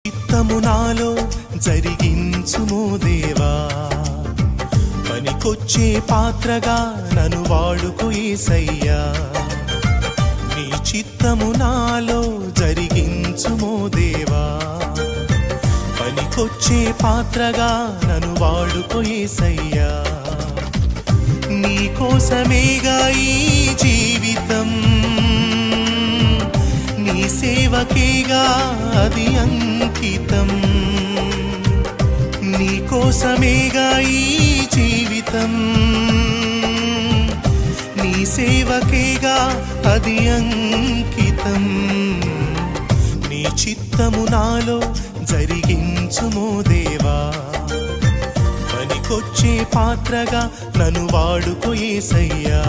చిత్తము నాలో జరిగించుమో దేవా, పనికొచ్చే పాత్రగా నన్ను వాడుకో యేసయ్యా. నీ చిత్తము నాలో జరిగించుమో దేవా, పనికొచ్చే పాత్రగా నన్ను వాడుకో యేసయ్యా. నీ కోసమేగా ఈ జీవితం, నీ సేవకేగా అది అంకితం. నీ కోసమేగా ఈ జీవితం, నీ సేవకేగా అది అంకితం. నీ చిత్తము నాలో జరిగించుమో దేవా, పనికొచ్చే పాత్రగా నన్ను వాడుకో యేసయ్యా.